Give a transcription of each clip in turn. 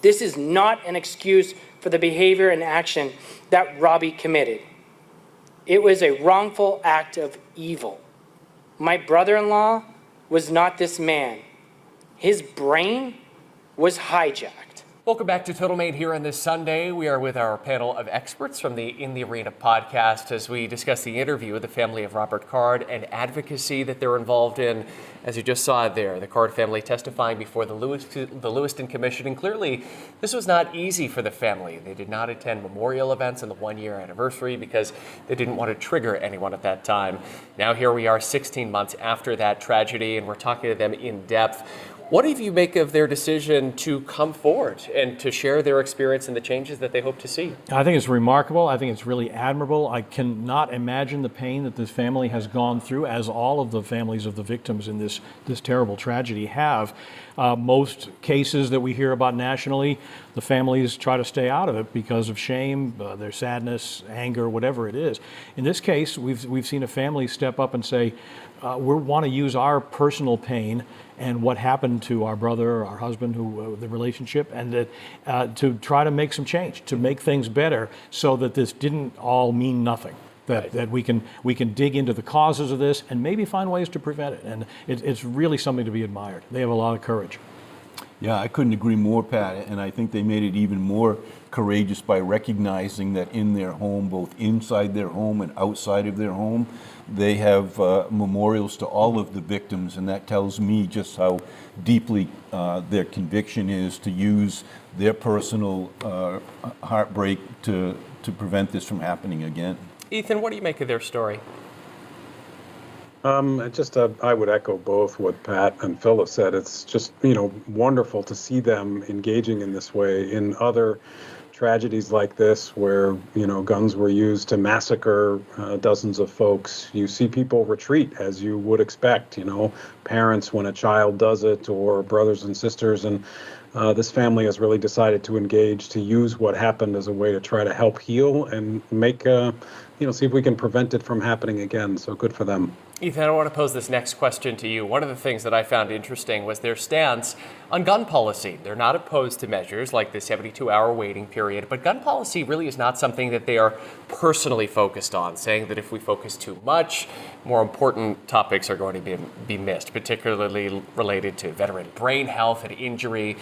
This is not an excuse for the behavior and action that Robbie committed. It was a wrongful act of evil. My brother-in-law was not this man. His brain was hijacked. Welcome back to Total Maine here on this Sunday. We are with our panel of experts from the In the Arena podcast as we discuss the interview with the family of Robert Card and advocacy that they're involved in. As you just saw there, the Card family testifying before the Lewiston Commission. And clearly, this was not easy for the family. They did not attend memorial events on the one-year anniversary because they didn't want to trigger anyone at that time. Now here we are 16 months after that tragedy, and we're talking to them in depth. What do you make of their decision to come forward and to share their experience and the changes that they hope to see? I think it's remarkable. I think it's really admirable. I cannot imagine the pain that this family has gone through, as all of the families of the victims in this terrible tragedy have. Most cases that we hear about nationally, the families try to stay out of it because of shame, their sadness, anger, whatever it is. In this case, we've seen a family step up and say, we want to use our personal pain and what happened to our brother, our husband, the relationship, and to try to make some change, to make things better, so that this didn't all mean nothing. That we can dig into the causes of this and maybe find ways to prevent it. And it's really something to be admired. They have a lot of courage. Yeah, I couldn't agree more, Pat. And I think they made it even more courageous by recognizing that in their home, both inside their home and outside of their home, they have memorials to all of the victims, and that tells me just how deeply their conviction is to use their personal heartbreak to prevent this from happening again. Ethan, what do you make of their story? I would echo both what Pat and Phil have said. It's just, wonderful to see them engaging in this way. In other tragedies like this, where, guns were used to massacre dozens of folks, you see people retreat, as you would expect, parents when a child does it, or brothers and sisters. And this family has really decided to engage, to use what happened as a way to try to help heal and make, see if we can prevent it from happening again. So good for them. Ethan, I want to pose this next question to you. One of the things that I found interesting was their stance on gun policy. They're not opposed to measures like the 72-hour waiting period, but gun policy really is not something that they are personally focused on, saying that if we focus too much, more important topics are going to be missed, particularly related to veteran brain health and injury.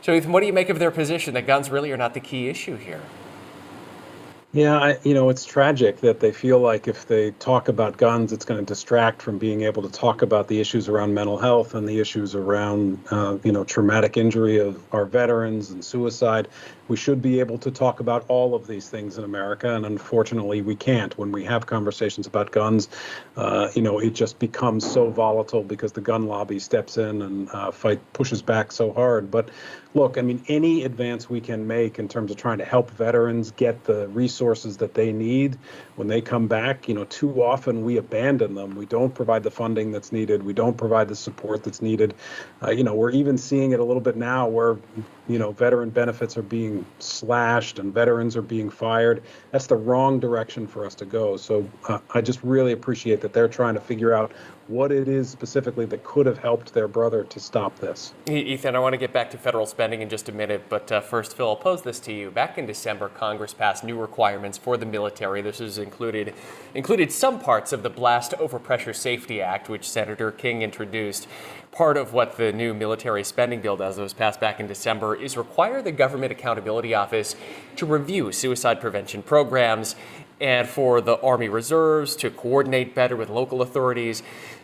So, Ethan, what do you make of their position that guns really are not the key issue here? Yeah, it's tragic that they feel like if they talk about guns, it's going to distract from being able to talk about the issues around mental health and the issues around, traumatic injury of our veterans and suicide. We should be able to talk about all of these things in America, and unfortunately we can't. When we have conversations about guns, it just becomes so volatile because the gun lobby steps in and pushes back so hard. But look, any advance we can make in terms of trying to help veterans get the resources that they need when they come back, too often we abandon them. We don't provide the funding that's needed. We don't provide the support that's needed. We're even seeing it a little bit now where, veteran benefits are being slashed and veterans are being fired. That's the wrong direction for us to go. So I just really appreciate that they're trying to figure out what it is specifically that could have helped their brother to stop this. Ethan, I want to get back to federal spending in just a minute, but first, Phil, I'll pose this to you. Back in December, Congress passed new requirements for the military. This has included some parts of the Blast Overpressure Safety Act, which Senator King introduced. Part of what the new military spending bill does, that was passed back in December, is require the Government Accountability Office to review suicide prevention programs and for the Army Reserves to coordinate better with local authorities.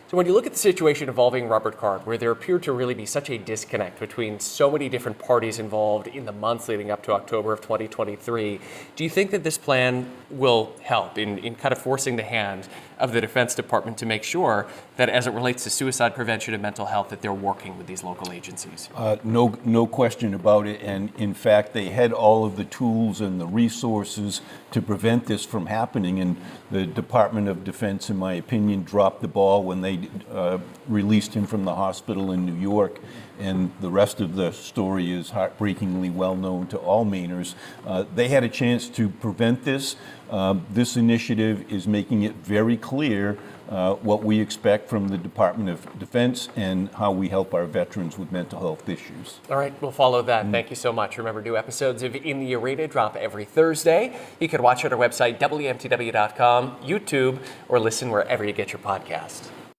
So when you look at the situation involving Robert Card, where there appeared to really be such a disconnect between so many different parties involved in the months leading up to October of 2023, do you think that this plan will help in kind of forcing the hand of the Defense Department to make sure that as it relates to suicide prevention and mental health, that they're working with these local agencies? No question about it. And in fact, they had all of the tools and the resources to prevent this from happening. And the Department of Defense, in my opinion, dropped the ball when they released him from the hospital in New York. And the rest of the story is heartbreakingly well known to all Mainers. They had a chance to prevent this. This initiative is making it very clear what we expect from the Department of Defense and how we help our veterans with mental health issues. All right, we'll follow that. Thank you so much. Remember, new episodes of In the Arena drop every Thursday. You can watch at our website, WMTW.com, YouTube, or listen wherever you get your podcast.